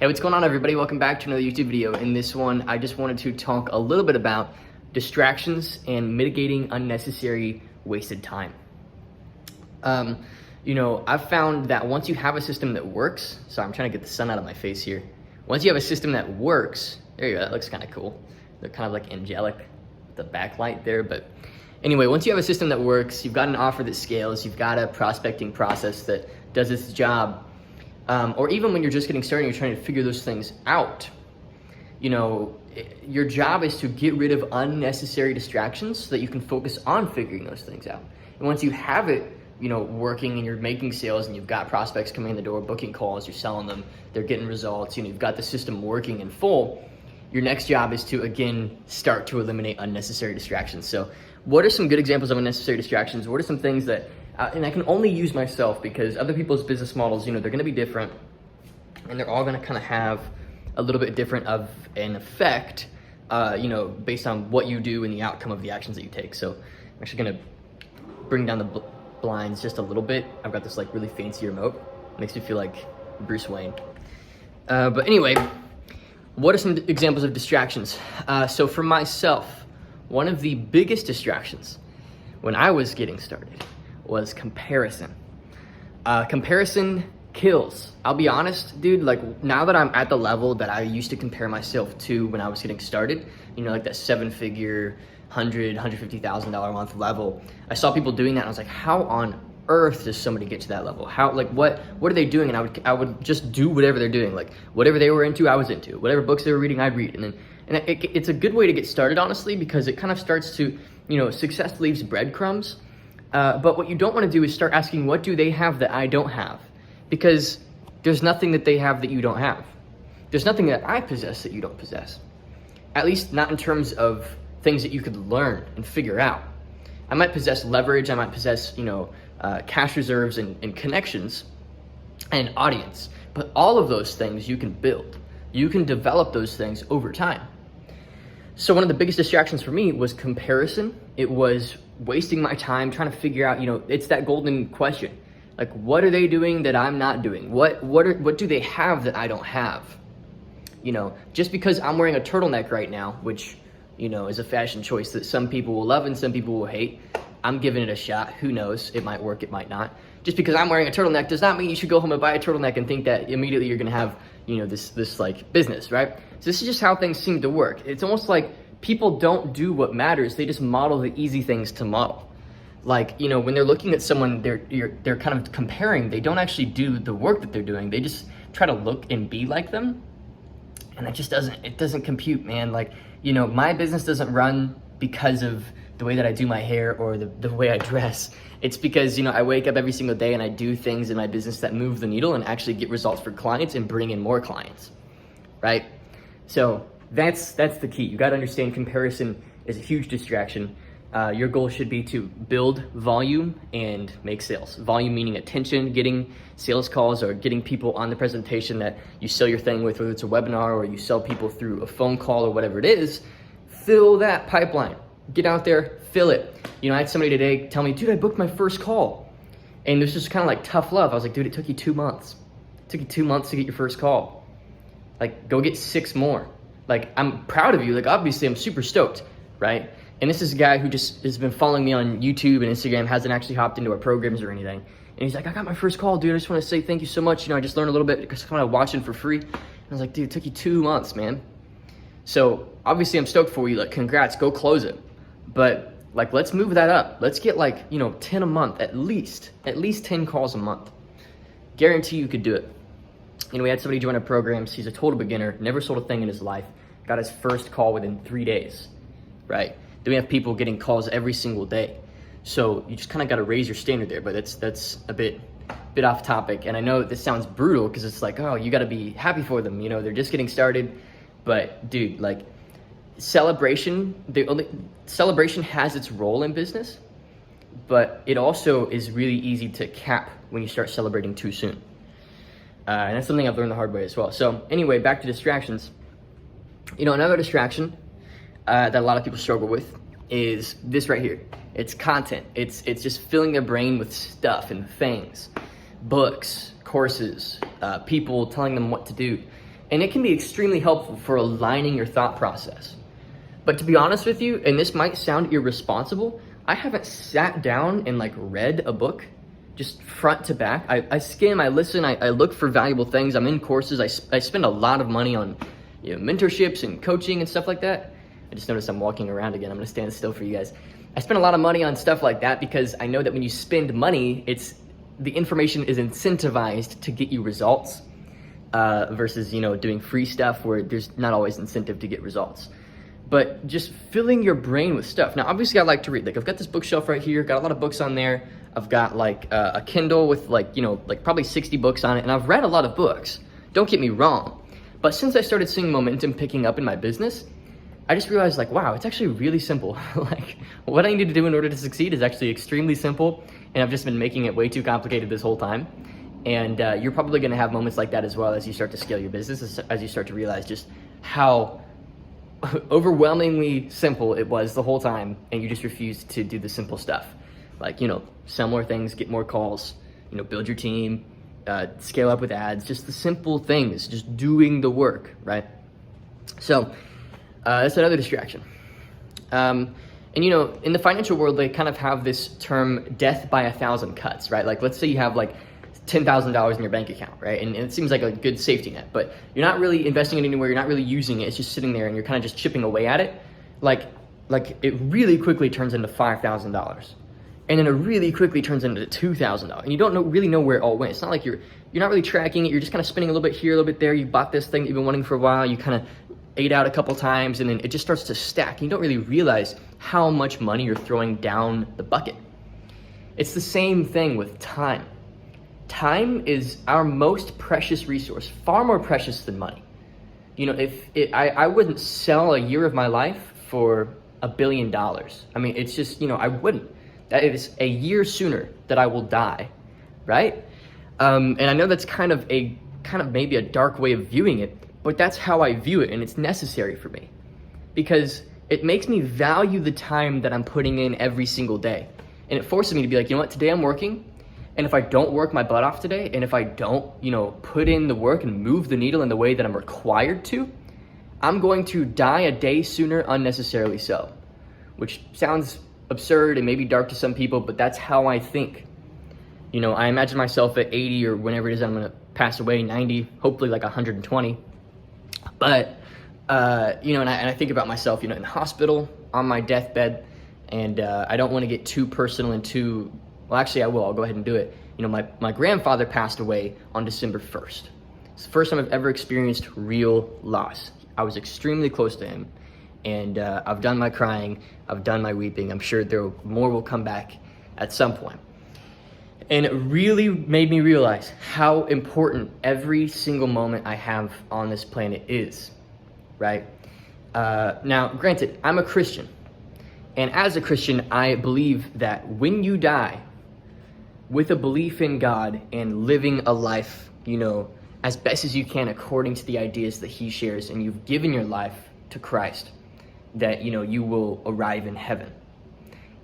Hey, what's going on, everybody? Welcome back to another YouTube video. In this one, I just wanted to talk a little bit about distractions and mitigating unnecessary wasted time. I've found that once you have a system that works, so I'm trying to get the sun out of my face here. Once you have a system that works, there you go, that looks kind of cool. They're kind of like angelic, the backlight there, but anyway, once you have a system that works, you've got an offer that scales, you've got a prospecting process that does its job, or even when you're just getting started and you're trying to figure those things out, your job is to get rid of unnecessary distractions so that you can focus on figuring those things out. And once you have it, working and you're making sales and you've got prospects coming in the door, booking calls, you're selling them, they're getting results, you've got the system working in full, your next job is to, again, start to eliminate unnecessary distractions. So what are some good examples of unnecessary distractions? What are some things that, and I can only use myself because other people's business models, they're going to be different and they're all going to kind of have a little bit different of an effect, based on what you do and the outcome of the actions that you take. So I'm actually going to bring down the blinds just a little bit. I've got this like really fancy remote. It makes me feel like Bruce Wayne. But anyway, what are some examples of distractions? So for myself, one of the biggest distractions when I was getting started was comparison. Comparison kills. I'll be honest, dude, like now that I'm at the level that I used to compare myself to when I was getting started, like that 7-figure, $150,000 a month level, I saw people doing that and I was like, how on earth does somebody get to that level? How, like, what are they doing? And I would just do whatever they're doing. Like whatever they were into, I was into. Whatever books they were reading, I'd read. And it's a good way to get started, honestly, because it kind of starts to, success leaves breadcrumbs. But what you don't want to do is start asking, what do they have that I don't have? Because there's nothing that they have that you don't have. There's nothing that I possess that you don't possess. At least not in terms of things that you could learn and figure out. I might possess leverage, I might possess, cash reserves and connections and audience. But all of those things you can build. You can develop those things over time. So one of the biggest distractions for me was comparison. It was wasting my time trying to figure out, it's that golden question. Like, what are they doing that I'm not doing? What do they have that I don't have? Just because I'm wearing a turtleneck right now, which, is a fashion choice that some people will love and some people will hate. I'm giving it a shot. Who knows? It might work, it might not. Just because I'm wearing a turtleneck does not mean you should go home and buy a turtleneck and think that immediately you're gonna have, this like business, right? So this is just how things seem to work. It's almost like people don't do what matters. They just model the easy things to model. Like, when they're looking at someone, they're kind of comparing. They don't actually do the work that they're doing. They just try to look and be like them. And it just doesn't compute, man. Like, my business doesn't run because of the way that I do my hair or the way I dress. It's because, I wake up every single day and I do things in my business that move the needle and actually get results for clients and bring in more clients, right? So that's the key. You got to understand comparison is a huge distraction. Your goal should be to build volume and make sales. Volume meaning attention, getting sales calls or getting people on the presentation that you sell your thing with, whether it's a webinar or you sell people through a phone call or whatever it is. Fill that pipeline. Get out there, fill it. I had somebody today tell me, dude, I booked my first call. And this is kind of like tough love. I was like, dude, it took you 2 months. It took you 2 months to get your first call. Like, go get 6 more. Like, I'm proud of you. Like, obviously, I'm super stoked, right? And this is a guy who just has been following me on YouTube and Instagram, hasn't actually hopped into our programs or anything. And he's like, I got my first call, dude. I just want to say thank you so much. I just learned a little bit because I'm kind of watching for free. And I was like, dude, it took you 2 months, man. So obviously I'm stoked for you. Like, congrats, go close it. But like, let's move that up. Let's get like, 10 a month, at least 10 calls a month. Guarantee you could do it. We had somebody join our programs. He's a total beginner, never sold a thing in his life. Got his first call within 3 days, right? Then we have people getting calls every single day. So you just kind of got to raise your standard there, but that's a bit off topic. And I know this sounds brutal because it's like, oh, you got to be happy for them. They're just getting started. But dude, like celebration has its role in business, but it also is really easy to cap when you start celebrating too soon. And that's something I've learned the hard way as well. So anyway, back to distractions. Another distraction that a lot of people struggle with is this right here. It's content. It's just filling their brain with stuff and things, books, courses, people telling them what to do. And it can be extremely helpful for aligning your thought process. But to be honest with you, and this might sound irresponsible, I haven't sat down and like read a book just front to back. I skim, I listen, I look for valuable things. I'm in courses. I spend a lot of money on mentorships and coaching and stuff like that. I just noticed I'm walking around again. I'm gonna stand still for you guys. I spend a lot of money on stuff like that because I know that when you spend money, the information is incentivized to get you results versus doing free stuff where there's not always incentive to get results. But just filling your brain with stuff. Now, obviously, I like to read. Like, I've got this bookshelf right here. Got a lot of books on there. I've got like a Kindle with like probably 60 books on it, and I've read a lot of books. Don't get me wrong. But since I started seeing momentum picking up in my business, I just realized like, wow, it's actually really simple. Like, what I need to do in order to succeed is actually extremely simple, and I've just been making it way too complicated this whole time. And you're probably going to have moments like that as well as you start to scale your business, as you start to realize just how overwhelmingly simple it was the whole time, and you just refused to do the simple stuff, like sell more things, get more calls, build your team, scale up with ads, just the simple things, just doing the work, right? So that's another distraction. And in the financial world, they kind of have this term death by 1,000 cuts, right? Like, let's say you have like $10,000 in your bank account, right? And it seems like a good safety net, but you're not really investing it anywhere. You're not really using it. It's just sitting there, and you're kind of just chipping away at it. Like it really quickly turns into $5,000, and then it really quickly turns into $2,000, and you don't really know where it all went. It's not like you're not really tracking it. You're just kind of spending a little bit here, a little bit there. You bought this thing that you've been wanting for a while. You kind of ate out a couple times, and then it just starts to stack. And you don't really realize how much money you're throwing down the bucket. It's the same thing with time. Time is our most precious resource, far more precious than money. I wouldn't sell a year of my life for $1 billion. I mean, it's just, I wouldn't. That is a year sooner that I will die, right? And I know that's kind of maybe a dark way of viewing it, but that's how I view it, and it's necessary for me because it makes me value the time that I'm putting in every single day. And it forces me to be like, today I'm working. And if I don't work my butt off today, and if I don't, put in the work and move the needle in the way that I'm required to, I'm going to die a day sooner unnecessarily so, which sounds absurd and maybe dark to some people, but that's how I think. I imagine myself at 80 or whenever it is I'm going to pass away, 90, hopefully like 120. But, and I think about myself, in the hospital, on my deathbed, and I don't want to get too personal and too... Well, actually, I will. I'll go ahead and do it. My grandfather passed away on December 1st. It's the first time I've ever experienced real loss. I was extremely close to him, and I've done my crying. I've done my weeping. I'm sure more will come back at some point. And it really made me realize how important every single moment I have on this planet is, right? Now, granted, I'm a Christian. And as a Christian, I believe that when you die, with a belief in God and living a life, as best as you can according to the ideas that he shares, and you've given your life to Christ, that, you will arrive in heaven.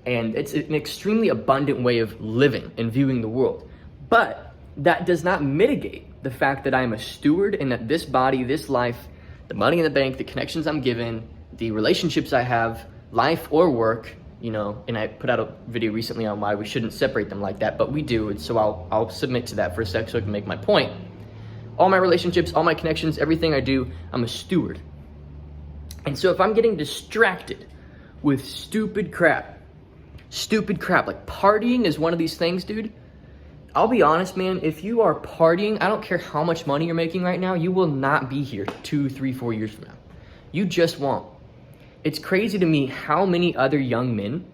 And it's an extremely abundant way of living and viewing the world. But that does not mitigate the fact that I am a steward and that this body, this life, the money in the bank, the connections I'm given, the relationships I have, life or work, and I put out a video recently on why we shouldn't separate them like that, but we do, and so I'll submit to that for a sec so I can make my point. All my relationships, all my connections, everything I do, I'm a steward. And so if I'm getting distracted with stupid crap, like partying is one of these things, dude. I'll be honest, man, if you are partying, I don't care how much money you're making right now, you will not be here 2, 3, 4 years from now. You just won't. It's crazy to me how many other young men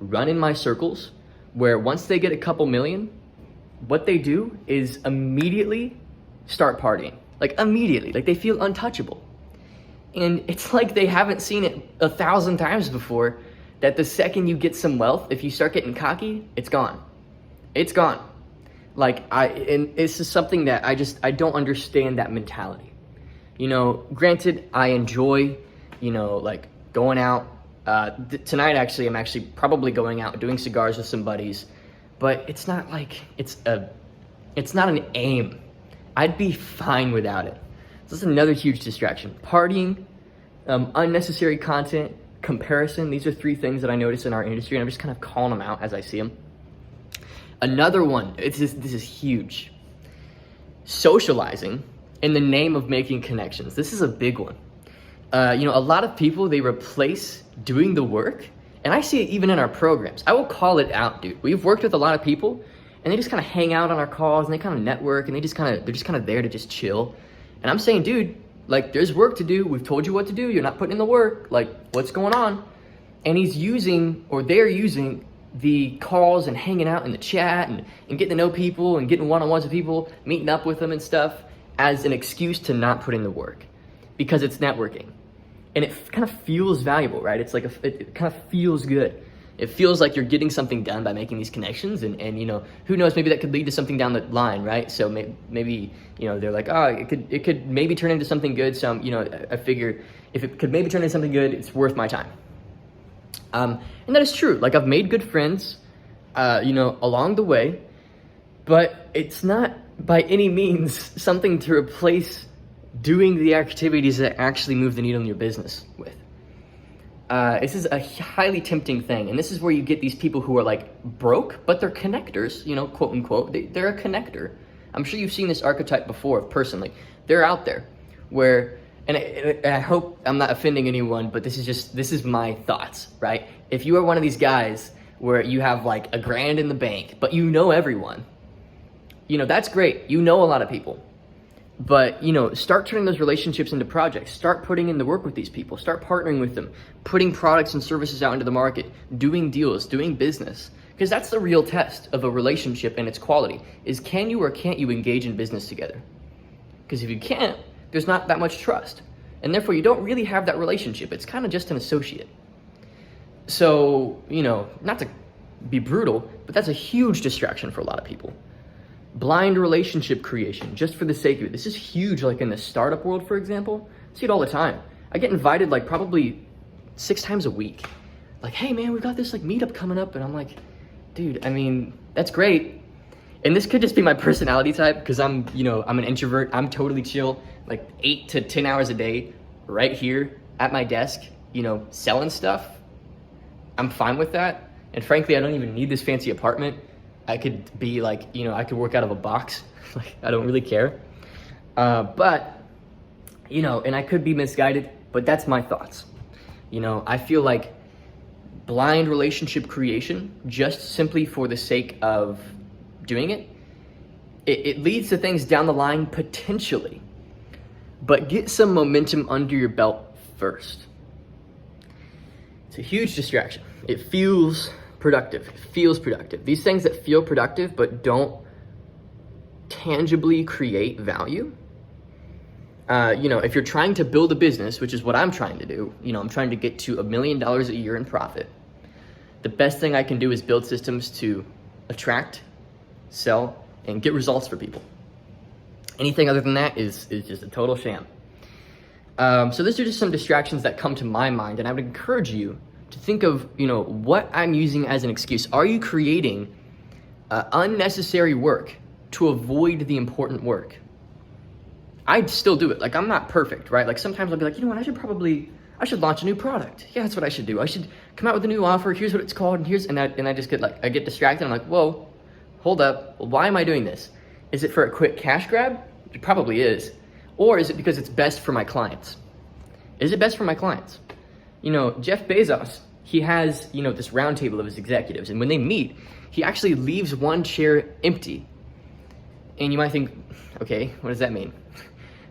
run in my circles where once they get a couple million, what they do is immediately start partying. Like immediately, like they feel untouchable. And it's like they haven't seen it 1,000 times before that the second you get some wealth, if you start getting cocky, it's gone. It's gone. And it's just something that I don't understand that mentality. Granted, I enjoy, going out. Tonight, actually, I'm actually probably going out doing cigars with some buddies, but it's not an aim. I'd be fine without it. So that's another huge distraction. Partying, unnecessary content, comparison. These are three things that I notice in our industry, and I'm just kind of calling them out as I see them. Another one, this is huge. Socializing in the name of making connections. This is a big one. A lot of people, they replace doing the work, and I see it even in our programs. I will call it out, dude. We've worked with a lot of people, and they just kind of hang out on our calls, and they kind of network, and they're just kind of there to just chill. And I'm saying, dude, like, there's work to do. We've told you what to do. You're not putting in the work. Like, what's going on? And they're using the calls and hanging out in the chat and getting to know people and getting one-on-ones with people, meeting up with them and stuff as an excuse to not put in the work because it's networking. And it kind of feels valuable, right? It's like, it kind of feels good. It feels like you're getting something done by making these connections, and who knows, maybe that could lead to something down the line, right? So maybe they're like, oh, it could maybe turn into something good. So I figure if it could maybe turn into something good, it's worth my time. And that is true. Like, I've made good friends, along the way, but it's not by any means something to replace doing the activities that actually move the needle in your business with. This is a highly tempting thing, and this is where you get these people who are like broke, but they're connectors, quote unquote. They're a connector. I'm sure you've seen this archetype before of person. Like, they're out there where, and I hope I'm not offending anyone, but this is my thoughts, right? If you are one of these guys where you have like $1,000 in the bank, but you know everyone, that's great. You know a lot of people. But, start turning those relationships into projects. Start putting in the work with these people. Start partnering with them, putting products and services out into the market, doing deals, doing business. Because that's the real test of a relationship and its quality, is can you or can't you engage in business together? Because if you can't, there's not that much trust. And therefore, you don't really have that relationship. It's kind of just an associate. So, not to be brutal, but that's a huge distraction for a lot of people. Blind relationship creation, just for the sake of it. This is huge, like in the startup world, for example. I see it all the time. I get invited like probably 6 times a week. Like, hey man, we've got this like meetup coming up. And I'm like, dude, that's great. And this could just be my personality type, because I'm an introvert. I'm totally chill, like 8 to 10 hours a day, right here at my desk, selling stuff. I'm fine with that. And frankly, I don't even need this fancy apartment. I could be like, I could work out of a box. Like, I don't really care. But, and I could be misguided, but that's my thoughts. I feel like blind relationship creation, just simply for the sake of doing it, it leads to things down the line potentially. But get some momentum under your belt first. It's a huge distraction. It feels productive. It feels productive. These things that feel productive but don't tangibly create value. If you're trying to build a business, which is what I'm trying to do, I'm trying to get to $1 million a year in profit. The best thing I can do is build systems to attract, sell, and get results for people. Anything other than that is just a total sham. So these are just some distractions that come to my mind, and I would encourage you to think of, what I'm using as an excuse. Are you creating unnecessary work to avoid the important work? I'd still do it. Like, I'm not perfect, right? Like, sometimes I'll be like, what, I should launch a new product. Yeah, that's what I should do. I should come out with a new offer. Here's what it's called. And I just get I get distracted. I'm like, whoa, hold up. Why am I doing this? Is it for a quick cash grab? It probably is. Or is it because it's best for my clients? Is it best for my clients? Jeff Bezos, he has, this round table of his executives. And when they meet, he actually leaves one chair empty. And you might think, okay, what does that mean?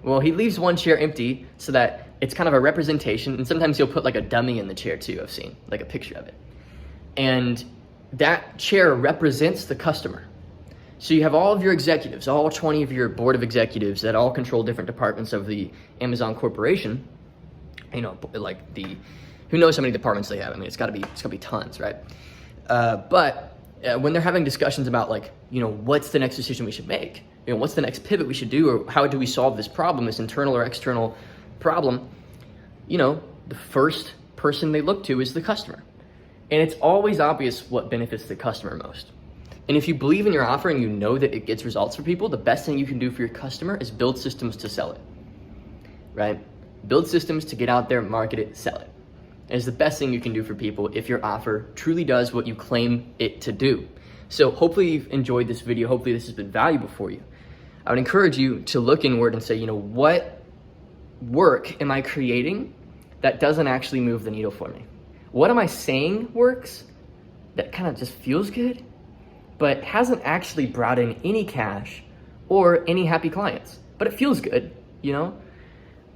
Well, he leaves one chair empty so that it's kind of a representation. And sometimes he'll put like a dummy in the chair too, I've seen, like a picture of it. And that chair represents the customer. So you have all of your executives, all 20 of your board of executives that all control different departments of the Amazon corporation. Who knows how many departments they have? It's gotta be tons, right? But when they're having discussions about what's the next decision we should make? What's the next pivot we should do, or how do we solve this problem, this internal or external problem? The first person they look to is the customer. And it's always obvious what benefits the customer most. And if you believe in your offer and you know that it gets results for people, the best thing you can do for your customer is build systems to sell it. right? Build systems to get out there, market it, sell it. It's the best thing you can do for people if your offer truly does what you claim it to do. So hopefully you've enjoyed this video. Hopefully this has been valuable for you. I would encourage you to look inward and say, what work am I creating that doesn't actually move the needle for me? What am I saying works that kind of just feels good, but hasn't actually brought in any cash or any happy clients, but it feels good,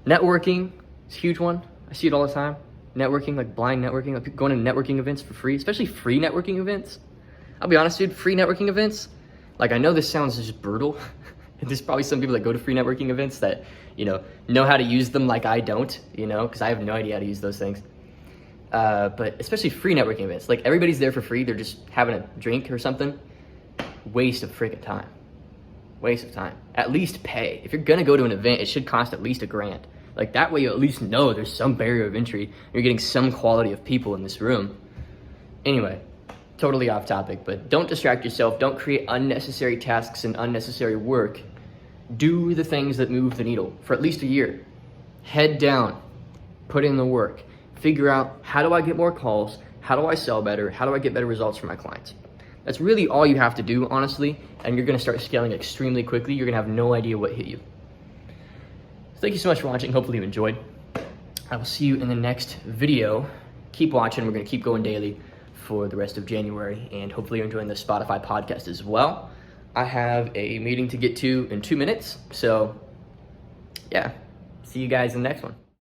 Networking is a huge one. I see it all the time. Networking, like blind networking, like people going to networking events for free, especially free networking events. I'll be honest, dude, free networking events, like I know this sounds just brutal. There's probably some people that go to free networking events that, know how to use them like I don't, because I have no idea how to use those things. But especially free networking events, like everybody's there for free. They're just having a drink or something. Waste of freaking time. Waste of time. At least pay. If you're gonna go to an event, it should cost at least $1,000. Like that way you at least know there's some barrier of entry. You're getting some quality of people in this room. Anyway, totally off topic, but don't distract yourself. Don't create unnecessary tasks and unnecessary work. Do the things that move the needle for at least a year. Head down, put in the work, figure out, how do I get more calls? How do I sell better? How do I get better results for my clients? That's really all you have to do, honestly, and you're gonna start scaling extremely quickly. You're gonna have no idea what hit you. So thank you so much for watching. Hopefully you enjoyed. I will see you in the next video. Keep watching. We're gonna keep going daily for the rest of January, and hopefully you're enjoying the Spotify podcast as well. I have a meeting to get to in 2 minutes, so yeah, see you guys in the next one.